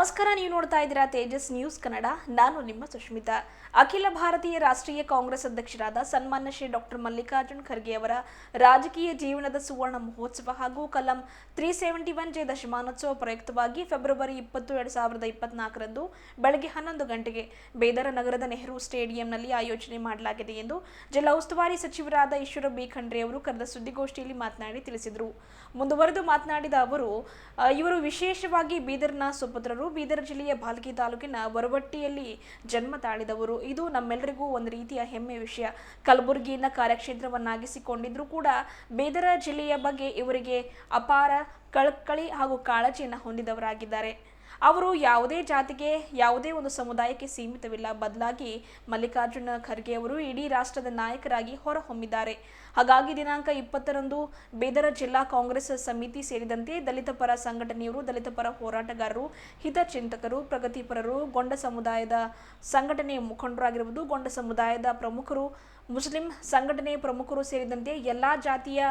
ನಮಸ್ಕಾರ, ನೀವು ನೋಡ್ತಾ ಇದ್ದೀರಾ ತೇಜಸ್ ನ್ಯೂಸ್ ಕನ್ನಡ. ನಾನು ನಿಮ್ಮ ಸುಷ್ಮಿತಾ. ಅಖಿಲ ಭಾರತೀಯ ರಾಷ್ಟ್ರೀಯ ಕಾಂಗ್ರೆಸ್ ಅಧ್ಯಕ್ಷರಾದ ಸನ್ಮಾನ್ಯ ಶ್ರೀ ಡಾಕ್ಟರ್ ಮಲ್ಲಿಕಾರ್ಜುನ್ ಖರ್ಗೆ ಅವರ ರಾಜಕೀಯ ಜೀವನದ ಸುವರ್ಣ ಮಹೋತ್ಸವ ಹಾಗೂ ಕಲಂ 371 ಜೆ ದಶಮಾನೋತ್ಸವ ಪ್ರಯುಕ್ತವಾಗಿ ಫೆಬ್ರವರಿ 20, 2024ರಂದು ಬೆಳಗ್ಗೆ 11 ಗಂಟೆಗೆ ಬೇದರ ನಗರದ ನೆಹರು ಸ್ಟೇಡಿಯಂನಲ್ಲಿ ಆಯೋಜನೆ ಮಾಡಲಾಗಿದೆ ಎಂದು ಜಿಲ್ಲಾ ಉಸ್ತುವಾರಿ ಸಚಿವರಾದ ಈಶ್ವರ ಬಿ ಖಂಡ್ರೆ ಅವರು ಕರೆದ ಸುದ್ದಿಗೋಷ್ಠಿಯಲ್ಲಿ ಮಾತನಾಡಿ ತಿಳಿಸಿದರು. ಮುಂದುವರೆದು ಮಾತನಾಡಿದ ಅವರು, ಇವರು ವಿಶೇಷವಾಗಿ ಬೀದರ್ನ ಸುಪುತ್ರರು. ಬೀದರ್ ಜಿಲ್ಲೆಯ ಬಾಲ್ಕಿ ತಾಲೂಕಿನ ವರವಟ್ಟಿಯಲ್ಲಿ ಜನ್ಮ ತಾಳಿದವರು. ಇದು ನಮ್ಮೆಲ್ಲರಿಗೂ ಒಂದು ರೀತಿಯ ಹೆಮ್ಮೆ ವಿಷಯ. ಕಲಬುರಗಿಯನ್ನು ಕಾರ್ಯಕ್ಷೇತ್ರವನ್ನಾಗಿಸಿಕೊಂಡಿದ್ರೂ ಕೂಡ ಬೀದರ ಜಿಲ್ಲೆಯ ಬಗ್ಗೆ ಇವರಿಗೆ ಅಪಾರ ಕಳಕಳಿ ಹಾಗೂ ಕಾಳಜಿಯನ್ನು ಹೊಂದಿದವರಾಗಿದ್ದಾರೆ. ಅವರು ಯಾವುದೇ ಜಾತಿಗೆ, ಯಾವುದೇ ಒಂದು ಸಮುದಾಯಕ್ಕೆ ಸೀಮಿತವಿಲ್ಲ. ಬದಲಾಗಿ ಮಲ್ಲಿಕಾರ್ಜುನ ಖರ್ಗೆ ಅವರು ಇಡೀ ರಾಷ್ಟ್ರದ ನಾಯಕರಾಗಿ ಹೊರಹೊಮ್ಮಿದ್ದಾರೆ. ಹಾಗಾಗಿ ದಿನಾಂಕ 20ರಂದು ಬೀದರ ಜಿಲ್ಲಾ ಕಾಂಗ್ರೆಸ್ ಸಮಿತಿ ಸೇರಿದಂತೆ ದಲಿತ ಪರ ಸಂಘಟನೆಯವರು, ದಲಿತ ಪರ ಹೋರಾಟಗಾರರು, ಹಿತಚಿಂತಕರು, ಪ್ರಗತಿಪರರು, ಗೊಂಡ ಸಮುದಾಯದ ಸಂಘಟನೆಯ ಮುಖಂಡರಾಗಿರುವುದು, ಗೊಂಡ ಸಮುದಾಯದ ಪ್ರಮುಖರು, ಮುಸ್ಲಿಂ ಸಂಘಟನೆಯ ಪ್ರಮುಖರು ಸೇರಿದಂತೆ ಎಲ್ಲ ಜಾತಿಯ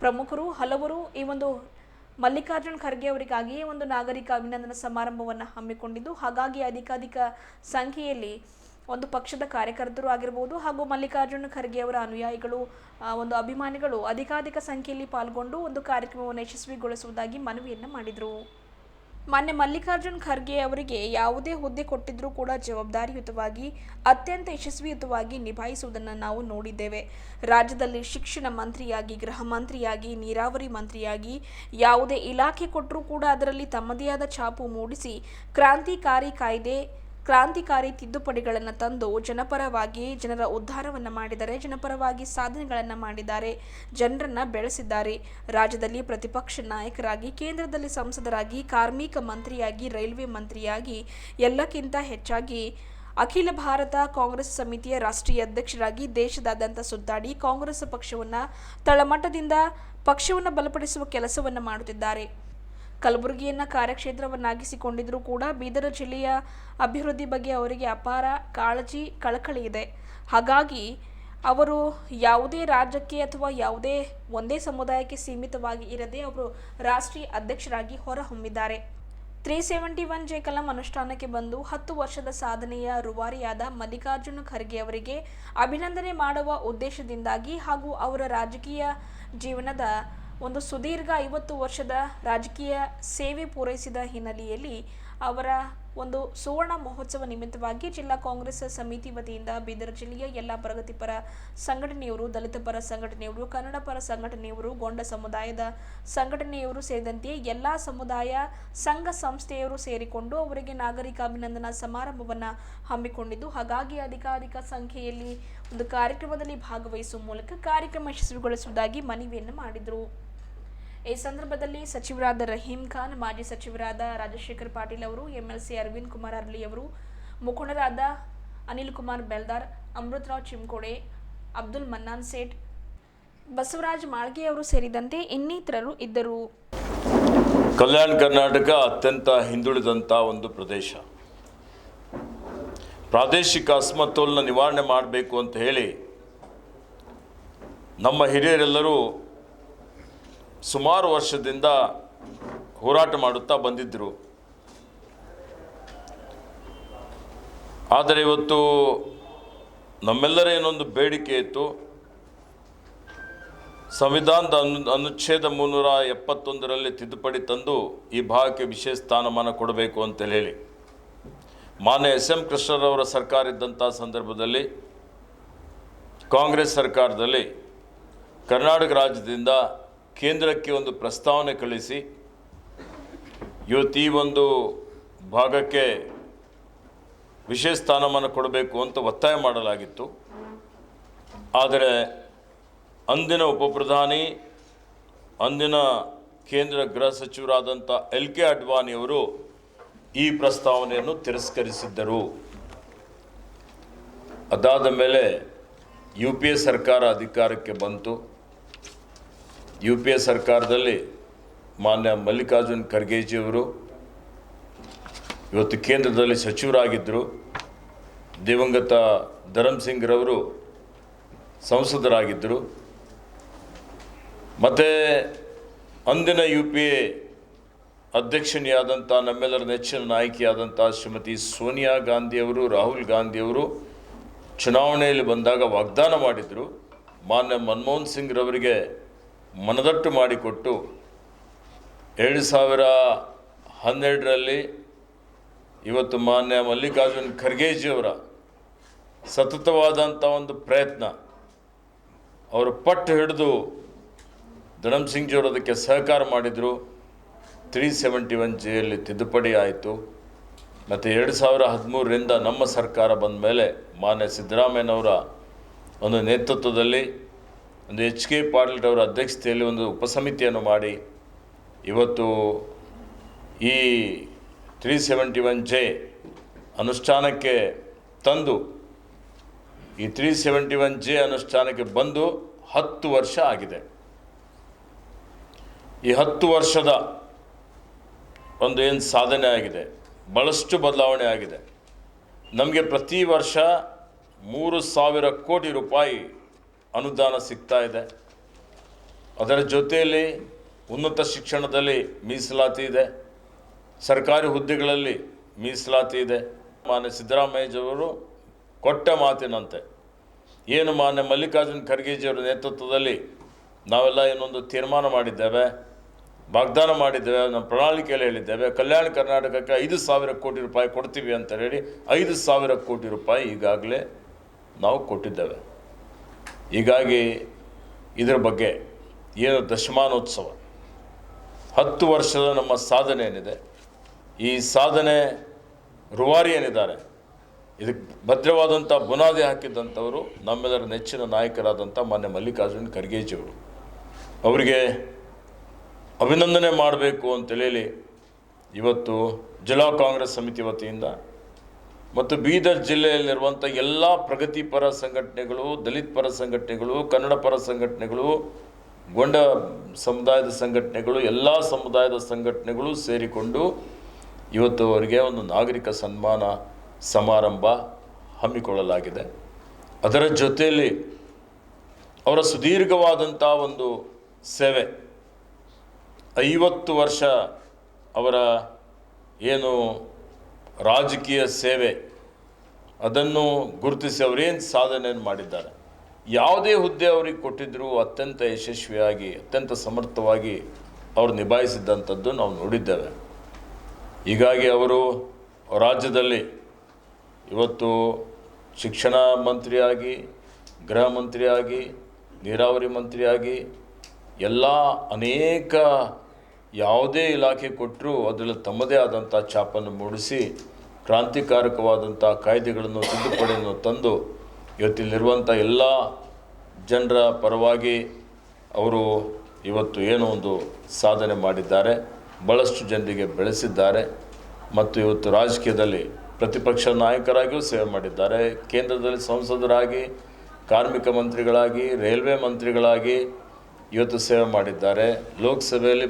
ಪ್ರಮುಖರು ಹಲವರು ಈ ಒಂದು ಮಲ್ಲಿಕಾರ್ಜುನ್ ಖರ್ಗೆ ಅವರಿಗಾಗಿಯೇ ಒಂದು ನಾಗರಿಕ ಅಭಿನಂದನಾ ಸಮಾರಂಭವನ್ನು ಹಮ್ಮಿಕೊಂಡಿದ್ದು, ಹಾಗಾಗಿ ಅಧಿಕಾಧಿಕ ಸಂಖ್ಯೆಯಲ್ಲಿ ಒಂದು ಪಕ್ಷದ ಕಾರ್ಯಕರ್ತರು ಆಗಿರಬಹುದು ಹಾಗೂ ಮಲ್ಲಿಕಾರ್ಜುನ್ ಖರ್ಗೆ ಅವರ ಅನುಯಾಯಿಗಳು, ಒಂದು ಅಭಿಮಾನಿಗಳು ಅಧಿಕಾಧಿಕ ಸಂಖ್ಯೆಯಲ್ಲಿ ಪಾಲ್ಗೊಂಡು ಒಂದು ಕಾರ್ಯಕ್ರಮವನ್ನು ಯಶಸ್ವಿಗೊಳಿಸುವುದಾಗಿ ಮನವಿಯನ್ನು ಮಾಡಿದರು. ಮಾನ್ಯ ಮಲ್ಲಿಕಾರ್ಜುನ್ ಖರ್ಗೆ ಅವರಿಗೆ ಯಾವುದೇ ಹುದ್ದೆ ಕೊಟ್ಟಿದ್ರೂ ಕೂಡ ಜವಾಬ್ದಾರಿಯುತವಾಗಿ, ಅತ್ಯಂತ ಯಶಸ್ವಿಯುತವಾಗಿ ನಿಭಾಯಿಸುವುದನ್ನು ನಾವು ನೋಡಿದ್ದೇವೆ. ರಾಜ್ಯದಲ್ಲಿ ಶಿಕ್ಷಣ ಮಂತ್ರಿಯಾಗಿ, ಗೃಹ ಮಂತ್ರಿಯಾಗಿ, ನೀರಾವರಿ ಮಂತ್ರಿಯಾಗಿ ಯಾವುದೇ ಇಲಾಖೆ ಕೊಟ್ಟರೂ ಕೂಡ ಅದರಲ್ಲಿ ತಮ್ಮದೇ ಆದ ಛಾಪು ಮೂಡಿಸಿ ಕ್ರಾಂತಿಕಾರಿ ಕಾಯ್ದೆ, ಕ್ರಾಂತಿಕಾರಿ ತಿದ್ದುಪಡಿಗಳನ್ನು ತಂದು ಜನಪರವಾಗಿ ಜನರ ಉದ್ಧಾರವನ್ನು ಮಾಡಿದ್ದಾರೆ. ಜನಪರವಾಗಿ ಸಾಧನೆಗಳನ್ನು ಮಾಡಿದ್ದಾರೆ. ಜನರನ್ನು ಬೆಳೆಸಿದ್ದಾರೆ. ರಾಜ್ಯದಲ್ಲಿ ಪ್ರತಿಪಕ್ಷ ನಾಯಕರಾಗಿ, ಕೇಂದ್ರದಲ್ಲಿ ಸಂಸದರಾಗಿ, ಕಾರ್ಮಿಕ ಮಂತ್ರಿಯಾಗಿ, ರೈಲ್ವೆ ಮಂತ್ರಿಯಾಗಿ, ಎಲ್ಲಕ್ಕಿಂತ ಹೆಚ್ಚಾಗಿ ಅಖಿಲ ಭಾರತ ಕಾಂಗ್ರೆಸ್ ಸಮಿತಿಯ ರಾಷ್ಟ್ರೀಯ ಅಧ್ಯಕ್ಷರಾಗಿ ದೇಶದಾದ್ಯಂತ ಸುತ್ತಾಡಿ ಕಾಂಗ್ರೆಸ್ ಪಕ್ಷವನ್ನು ತಳಮಟ್ಟದಿಂದ ಪಕ್ಷವನ್ನು ಬಲಪಡಿಸುವ ಕೆಲಸವನ್ನು ಮಾಡುತ್ತಿದ್ದಾರೆ. ಕಲಬುರಗಿಯನ್ನು ಕಾರ್ಯಕ್ಷೇತ್ರವನ್ನಾಗಿಸಿಕೊಂಡಿದ್ರೂ ಕೂಡ ಬೀದರ ಜಿಲ್ಲೆಯ ಅಭಿವೃದ್ಧಿ ಬಗ್ಗೆ ಅವರಿಗೆ ಅಪಾರ ಕಾಳಜಿ, ಕಳಕಳಿ ಇದೆ. ಹಾಗಾಗಿ ಅವರು ಯಾವುದೇ ರಾಜ್ಯಕ್ಕೆ ಅಥವಾ ಯಾವುದೇ ಒಂದೇ ಸಮುದಾಯಕ್ಕೆ ಸೀಮಿತವಾಗಿ ಇರದೆ ಅವರು ರಾಷ್ಟ್ರೀಯ ಅಧ್ಯಕ್ಷರಾಗಿ ಹೊರಹೊಮ್ಮಿದ್ದಾರೆ. 371 ಜೆ ಕಲಂ ಅನುಷ್ಠಾನಕ್ಕೆ ಬಂದು 10 ವರ್ಷದ ಸಾಧನೆಯ ರೂವಾರಿಯಾದ ಮಲ್ಲಿಕಾರ್ಜುನ ಖರ್ಗೆ ಅವರಿಗೆ ಅಭಿನಂದನೆ ಮಾಡುವ ಉದ್ದೇಶದಿಂದಾಗಿ ಹಾಗೂ ಅವರ ರಾಜಕೀಯ ಜೀವನದ ಒಂದು ಸುದೀರ್ಘ 50 ವರ್ಷದ ರಾಜಕೀಯ ಸೇವೆ ಪೂರೈಸಿದ ಹಿನ್ನೆಲೆಯಲ್ಲಿ ಅವರ ಒಂದು ಸುವರ್ಣ ಮಹೋತ್ಸವ ನಿಮಿತ್ತವಾಗಿ ಜಿಲ್ಲಾ ಕಾಂಗ್ರೆಸ್ ಸಮಿತಿ ವತಿಯಿಂದ ಬೀದರ್ ಜಿಲ್ಲೆಯ ಎಲ್ಲ ಪ್ರಗತಿಪರ ಸಂಘಟನೆಯವರು, ದಲಿತ ಪರ ಸಂಘಟನೆಯವರು, ಕನ್ನಡ ಪರ ಸಂಘಟನೆಯವರು, ಗೊಂಡ ಸಮುದಾಯದ ಸಂಘಟನೆಯವರು ಸೇರಿದಂತೆ ಎಲ್ಲ ಸಮುದಾಯ ಸಂಘ ಸಂಸ್ಥೆಯವರು ಸೇರಿಕೊಂಡು ಅವರಿಗೆ ನಾಗರಿಕ ಅಭಿನಂದನಾ ಸಮಾರಂಭವನ್ನು ಹಮ್ಮಿಕೊಂಡಿದ್ದು, ಹಾಗಾಗಿ ಅಧಿಕಾಧಿಕ ಸಂಖ್ಯೆಯಲ್ಲಿ ಒಂದು ಕಾರ್ಯಕ್ರಮದಲ್ಲಿ ಭಾಗವಹಿಸುವ ಮೂಲಕ ಕಾರ್ಯಕ್ರಮ ಯಶಸ್ವಿಗೊಳಿಸುವುದಾಗಿ ಮನವಿಯನ್ನು ಮಾಡಿದರು. ಈ ಸಂದರ್ಭದಲ್ಲಿ ಸಚಿವರಾದ ರಹೀಂ ಖಾನ್, ಮಾಜಿ ಸಚಿವರಾದ ರಾಜಶೇಖರ್ ಪಾಟೀಲ್ ಅವರು, ಎಂಎಲ್ಸಿ ಅರವಿಂದ್ ಕುಮಾರ್ ಅರ್ಲಿ ಅವರು, ಮುಖಂಡರಾದ ಅನಿಲ್ ಕುಮಾರ್ ಬೆಲ್ದಾರ್, ಅಮೃತರಾವ್ ಚಿಮ್ಕೋಡೆ, ಅಬ್ದುಲ್ ಮನ್ನಾನ್ ಸೇಠ್, ಬಸವರಾಜ್ ಮಾಳ್ಗೆ ಅವರು ಸೇರಿದಂತೆ ಇನ್ನಿತರರು ಇದ್ದರು. ಕಲ್ಯಾಣ ಕರ್ನಾಟಕ ಅತ್ಯಂತ ಹಿಂದುಳಿದಂಥ ಒಂದು ಪ್ರದೇಶ. ಪ್ರಾದೇಶಿಕ ಅಸಮತೋಲನ ನಿವಾರಣೆ ಮಾಡಬೇಕು ಅಂತ ಹೇಳಿ ನಮ್ಮ ಹಿರಿಯರೆಲ್ಲರೂ ಸುಮಾರು ವರ್ಷದಿಂದ ಹೋರಾಟ ಮಾಡುತ್ತಾ ಬಂದಿದ್ದರು. ಆದರೆ ಇವತ್ತು ನಮ್ಮೆಲ್ಲರ ಏನೊಂದು ಬೇಡಿಕೆ ಇತ್ತು, ಸಂವಿಧಾನದ ಅನುಚ್ಛೇದ 371ರಲ್ಲಿ ತಿದ್ದುಪಡಿ ತಂದು ಈ ಭಾಗಕ್ಕೆ ವಿಶೇಷ ಸ್ಥಾನಮಾನ ಕೊಡಬೇಕು ಅಂತ ಹೇಳಿ ಮಾನ್ಯ ಎಸ್.ಎಂ. ಕೃಷ್ಣರವರ ಸರ್ಕಾರ ಇದ್ದಂಥ ಸಂದರ್ಭದಲ್ಲಿ ಕಾಂಗ್ರೆಸ್ ಸರ್ಕಾರದಲ್ಲಿ ಕರ್ನಾಟಕ ರಾಜ್ಯದಿಂದ ಕೇಂದ್ರಕ್ಕೆ ಒಂದು ಪ್ರಸ್ತಾವನೆ ಕಳಿಸಿ ಇವತ್ತು ಈ ಒಂದು ಭಾಗಕ್ಕೆ ವಿಶೇಷ ಸ್ಥಾನಮಾನ ಕೊಡಬೇಕು ಅಂತ ಒತ್ತಾಯ ಮಾಡಲಾಗಿತ್ತು. ಆದರೆ ಅಂದಿನ ಉಪಪ್ರಧಾನಿ, ಅಂದಿನ ಕೇಂದ್ರ ಗೃಹ ಸಚಿವರಾದಂಥ ಎಲ್.ಕೆ. ಅಡ್ವಾಣಿಯವರು ಈ ಪ್ರಸ್ತಾವನೆಯನ್ನು ತಿರಸ್ಕರಿಸಿದ್ದರು. ಅದಾದ ಮೇಲೆ UPA ಸರ್ಕಾರ ಅಧಿಕಾರಕ್ಕೆ ಬಂತು. UPA ಸರ್ಕಾರದಲ್ಲಿ ಮಾನ್ಯ ಮಲ್ಲಿಕಾರ್ಜುನ್ ಖರ್ಗೆಜಿಯವರು ಇವತ್ತು ಕೇಂದ್ರದಲ್ಲಿ ಸಚಿವರಾಗಿದ್ದರು. ದಿವಂಗತ ಧರಮ್ ಸಿಂಗ್ರವರು ಸಂಸದರಾಗಿದ್ದರು. ಮತ್ತು ಅಂದಿನ UPA ಅಧ್ಯಕ್ಷನಿಯಾದಂಥ ನಮ್ಮೆಲ್ಲರ ನೆಚ್ಚಿನ ನಾಯಕಿಯಾದಂಥ ಶ್ರೀಮತಿ ಸೋನಿಯಾ ಗಾಂಧಿಯವರು, ರಾಹುಲ್ ಗಾಂಧಿಯವರು ಚುನಾವಣೆಯಲ್ಲಿ ಬಂದಾಗ ವಾಗ್ದಾನ ಮಾಡಿದರು. ಮಾನ್ಯ ಮನಮೋಹನ್ ಸಿಂಗ್ರವರಿಗೆ ಮನದಟ್ಟು ಮಾಡಿಕೊಟ್ಟು 2012ರಲ್ಲಿ ಇವತ್ತು ಮಾನ್ಯ ಮಲ್ಲಿಕಾರ್ಜುನ್ ಖರ್ಗೆಜಿಯವರ ಸತತವಾದಂಥ ಒಂದು ಪ್ರಯತ್ನ, ಅವರು ಪಟ್ಟು ಹಿಡಿದು ಧರಮ್ ಸಿಂಗ್ಜಿಯವರು ಅದಕ್ಕೆ ಸಹಕಾರ ಮಾಡಿದರು. 371Jಯಲ್ಲಿ ತಿದ್ದುಪಡಿ ಆಯಿತು. ಮತ್ತು 2013ರಿಂದ ನಮ್ಮ ಸರ್ಕಾರ ಬಂದ ಮೇಲೆ ಮಾನ್ಯ ಸಿದ್ದರಾಮಯ್ಯನವರ ಒಂದು ನೇತೃತ್ವದಲ್ಲಿ ಒಂದು HK ಪಾಟೀಲ್ ಅವರ ಅಧ್ಯಕ್ಷತೆಯಲ್ಲಿ ಒಂದು ಉಪಸಮಿತಿಯನ್ನು ಮಾಡಿ ಇವತ್ತು ಈ 371J ಅನುಷ್ಠಾನಕ್ಕೆ ತಂದು, ಈ 371J ಅನುಷ್ಠಾನಕ್ಕೆ ಬಂದು 10 ವರ್ಷ ಆಗಿದೆ. ಈ 10 ವರ್ಷದ ಒಂದು ಏನು ಸಾಧನೆ ಆಗಿದೆ, ಭಾಳಷ್ಟು ಬದಲಾವಣೆ ಆಗಿದೆ. ನಮಗೆ ಪ್ರತಿ ವರ್ಷ 3,000 ಕೋಟಿ ರೂಪಾಯಿ ಅನುದಾನ ಸಿಗ್ತಾ ಇದೆ. ಅದರ ಜೊತೆಯಲ್ಲಿ ಉನ್ನತ ಶಿಕ್ಷಣದಲ್ಲಿ ಮೀಸಲಾತಿ ಇದೆ, ಸರ್ಕಾರಿ ಹುದ್ದೆಗಳಲ್ಲಿ ಮೀಸಲಾತಿ ಇದೆ. ಮಾನ್ಯ ಸಿದ್ದರಾಮಯ್ಯಜಿಯವರು ಕೊಟ್ಟ ಮಾತಿನಂತೆ ಏನು ಮಾನ್ಯ ಮಲ್ಲಿಕಾರ್ಜುನ್ ಖರ್ಗೆಜಿಯವರ ನೇತೃತ್ವದಲ್ಲಿ ನಾವೆಲ್ಲ ಏನೊಂದು ತೀರ್ಮಾನ ಮಾಡಿದ್ದೇವೆ, ವಾಗ್ದಾನ ಮಾಡಿದ್ದೇವೆ, ನಮ್ಮ ಪ್ರಣಾಳಿಕೆಯಲ್ಲಿ ಹೇಳಿದ್ದೇವೆ, ಕಲ್ಯಾಣ ಕರ್ನಾಟಕಕ್ಕೆ 5,000 ಕೋಟಿ ರೂಪಾಯಿ ಕೊಡ್ತೀವಿ ಅಂತ ಹೇಳಿ 5,000 ಕೋಟಿ ರೂಪಾಯಿ ಈಗಾಗಲೇ ನಾವು ಕೊಟ್ಟಿದ್ದೇವೆ. ಹೀಗಾಗಿ ಇದರ ಬಗ್ಗೆ ಏನು ದಶಮಾನೋತ್ಸವ 10 ವರ್ಷದ ನಮ್ಮ ಸಾಧನೆ ಏನಿದೆ, ಈ ಸಾಧನೆ ರೂವಾರಿ ಏನಿದ್ದಾರೆ, ಇದಕ್ಕೆ ಭದ್ರವಾದಂಥ ಬುನಾದಿ ಹಾಕಿದ್ದಂಥವರು ನಮ್ಮೆಲ್ಲರ ನೆಚ್ಚಿನ ನಾಯಕರಾದಂಥ ಮಾನ್ಯ ಮಲ್ಲಿಕಾರ್ಜುನ್ ಖರ್ಗೆಜಿಯವರು. ಅವರಿಗೆ ಅಭಿನಂದನೆ ಮಾಡಬೇಕು ಅಂತೇಳಿ ಇವತ್ತು ಜಿಲ್ಲಾ ಕಾಂಗ್ರೆಸ್ ಸಮಿತಿ ವತಿಯಿಂದ ಮತ್ತು ಬೀದರ್ ಜಿಲ್ಲೆಯಲ್ಲಿರುವಂಥ ಎಲ್ಲ ಪ್ರಗತಿಪರ ಸಂಘಟನೆಗಳು, ದಲಿತ ಪರ ಸಂಘಟನೆಗಳು, ಕನ್ನಡ ಪರ ಸಂಘಟನೆಗಳು, ಗೊಂಡ ಸಮುದಾಯದ ಸಂಘಟನೆಗಳು, ಎಲ್ಲ ಸಮುದಾಯದ ಸಂಘಟನೆಗಳು ಸೇರಿಕೊಂಡು ಇವತ್ತು ಅವರಿಗೆ ಒಂದು ನಾಗರಿಕ ಸನ್ಮಾನ ಸಮಾರಂಭ ಹಮ್ಮಿಕೊಳ್ಳಲಾಗಿದೆ. ಅದರ ಜೊತೆಯಲ್ಲಿ ಅವರ ಸುದೀರ್ಘವಾದಂಥ ಒಂದು ಸೇವೆ, 50 ವರ್ಷ ಅವರ ಏನು ರಾಜಕೀಯ ಸೇವೆ, ಅದನ್ನು ಗುರುತಿಸಿ ಅವರೇನು ಸಾಧನೆಯನ್ನು ಮಾಡಿದ್ದಾರೆ, ಯಾವುದೇ ಹುದ್ದೆ ಅವರಿಗೆ ಕೊಟ್ಟಿದ್ದರೂ ಅತ್ಯಂತ ಯಶಸ್ವಿಯಾಗಿ, ಅತ್ಯಂತ ಸಮರ್ಥವಾಗಿ ಅವರು ನಿಭಾಯಿಸಿದ್ದಂಥದ್ದು ನಾವು ನೋಡಿದ್ದೇವೆ. ಹೀಗಾಗಿ ಅವರು ರಾಜ್ಯದಲ್ಲಿ ಇವತ್ತು ಶಿಕ್ಷಣ ಮಂತ್ರಿಯಾಗಿ, ಗೃಹ ಮಂತ್ರಿಯಾಗಿ, ನೀರಾವರಿ ಮಂತ್ರಿಯಾಗಿ ಎಲ್ಲ ಅನೇಕ ಯಾವುದೇ ಇಲಾಖೆ ಕೊಟ್ಟರೂ ಅದರಲ್ಲಿ ತಮ್ಮದೇ ಆದಂಥ ಛಾಪನ್ನು ಮೂಡಿಸಿ ಕ್ರಾಂತಿಕಾರಕವಾದಂಥ ಕಾಯ್ದೆಗಳನ್ನು, ತಿದ್ದುಪಡಿಯನ್ನು ತಂದು ಇವತ್ತಿಲ್ಲಿರುವಂಥ ಎಲ್ಲ ಜನರ ಪರವಾಗಿ ಅವರು ಇವತ್ತು ಏನೋ ಒಂದು ಸಾಧನೆ ಮಾಡಿದ್ದಾರೆ, ಭಾಳಷ್ಟು ಜನರಿಗೆ ಬೆಳೆಸಿದ್ದಾರೆ. ಮತ್ತು ಇವತ್ತು ರಾಜಕೀಯದಲ್ಲಿ ಪ್ರತಿಪಕ್ಷ ನಾಯಕರಾಗಿಯೂ ಸೇವೆ ಮಾಡಿದ್ದಾರೆ. ಕೇಂದ್ರದಲ್ಲಿ ಸಂಸದರಾಗಿ, ಕಾರ್ಮಿಕ ಮಂತ್ರಿಗಳಾಗಿ, ರೈಲ್ವೆ ಮಂತ್ರಿಗಳಾಗಿ ಇವತ್ತು ಸೇವೆ ಮಾಡಿದ್ದಾರೆ. ಲೋಕಸಭೆಯಲ್ಲಿ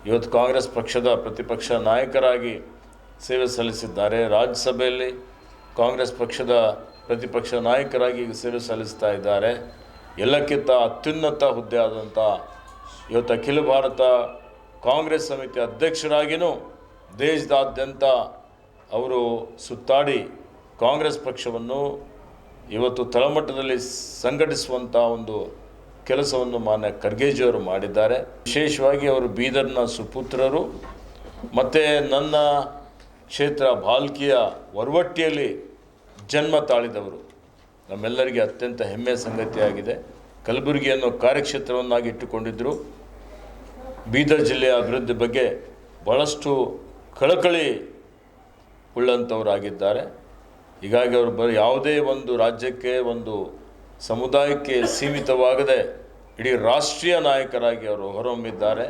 ಇವತ್ತು ಕಾಂಗ್ರೆಸ್ ಪಕ್ಷದ ಪ್ರತಿಪಕ್ಷ ನಾಯಕರಾಗಿ ಸೇವೆ ಸಲ್ಲಿಸಿದ್ದಾರೆ. ರಾಜ್ಯಸಭೆಯಲ್ಲಿ ಕಾಂಗ್ರೆಸ್ ಪಕ್ಷದ ಪ್ರತಿಪಕ್ಷ ನಾಯಕರಾಗಿ ಸೇವೆ ಸಲ್ಲಿಸ್ತಾ ಇದ್ದಾರೆ. ಎಲ್ಲಕ್ಕಿಂತ ಅತ್ಯುನ್ನತ ಹುದ್ದೆ ಆದಂಥ ಇವತ್ತು ಅಖಿಲ ಭಾರತ ಕಾಂಗ್ರೆಸ್ ಸಮಿತಿ ಅಧ್ಯಕ್ಷರಾಗಿಯೂ ದೇಶದಾದ್ಯಂತ ಅವರು ಸುತ್ತಾಡಿ ಕಾಂಗ್ರೆಸ್ ಪಕ್ಷವನ್ನು ಇವತ್ತು ತಳಮಟ್ಟದಲ್ಲಿ ಸಂಘಟಿಸುವಂಥ ಒಂದು ಕೆಲಸವನ್ನು ಮಾನ್ಯ ಖರ್ಗೆಜಿಯವರು ಮಾಡಿದ್ದಾರೆ. ವಿಶೇಷವಾಗಿ ಅವರು ಬೀದರ್ನ ಸುಪುತ್ರರು ಮತ್ತು ನನ್ನ ಕ್ಷೇತ್ರ ಭಾಲ್ಕಿಯ ವರವಟ್ಟಿಯಲ್ಲಿ ಜನ್ಮ ತಾಳಿದವರು. ನಮ್ಮೆಲ್ಲರಿಗೆ ಅತ್ಯಂತ ಹೆಮ್ಮೆಯ ಸಂಗತಿಯಾಗಿದೆ. ಕಲಬುರಗಿಯನ್ನು ಕಾರ್ಯಕ್ಷೇತ್ರವನ್ನಾಗಿ ಇಟ್ಟುಕೊಂಡಿದ್ದರು. ಬೀದರ್ ಜಿಲ್ಲೆಯ ಅಭಿವೃದ್ಧಿ ಬಗ್ಗೆ ಭಾಳಷ್ಟು ಕಳಕಳಿ ಉಳ್ಳಂಥವರಾಗಿದ್ದಾರೆ. ಹೀಗಾಗಿ ಅವರು ಯಾವುದೇ ಒಂದು ರಾಜ್ಯಕ್ಕೆ, ಒಂದು ಸಮುದಾಯಕ್ಕೆ ಸೀಮಿತವಾಗದೆ ಇಡೀ ರಾಷ್ಟ್ರೀಯ ನಾಯಕರಾಗಿ ಅವರು ಹೊರಹೊಮ್ಮಿದ್ದಾರೆ.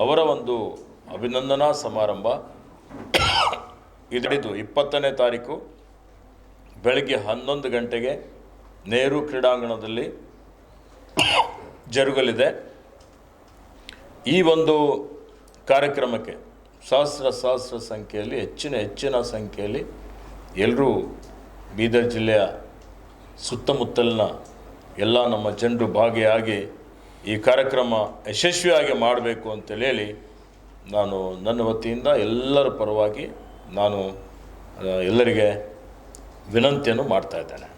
ಅವರ ಒಂದು ಅಭಿನಂದನಾ ಸಮಾರಂಭ ಇದು 20ನೇ ತಾರೀಕು ಬೆಳಗ್ಗೆ 11 ಗಂಟೆಗೆ ನೆಹರು ಕ್ರೀಡಾಂಗಣದಲ್ಲಿ ಜರುಗಲಿದೆ. ಈ ಒಂದು ಕಾರ್ಯಕ್ರಮಕ್ಕೆ ಸಹಸ್ರ ಸಂಖ್ಯೆಯಲ್ಲಿ, ಹೆಚ್ಚಿನ ಸಂಖ್ಯೆಯಲ್ಲಿ ಎಲ್ಲರೂ ಬೀದರ್ ಜಿಲ್ಲೆಯ ಸುತ್ತಮುತ್ತಲಿನ ಎಲ್ಲ ನಮ್ಮ ಜನರು ಭಾಗಿಯಾಗಿ ಈ ಕಾರ್ಯಕ್ರಮ ಯಶಸ್ವಿಯಾಗಿ ಮಾಡಬೇಕು ಅಂತೇಳಿ ನಾನು ನನ್ನ ವತಿಯಿಂದ ಎಲ್ಲರ ಪರವಾಗಿ ನಾನು ಎಲ್ಲರಿಗೆ ವಿನಂತಿಯನ್ನು ಮಾಡ್ತಾ ಇದ್ದೇನೆ.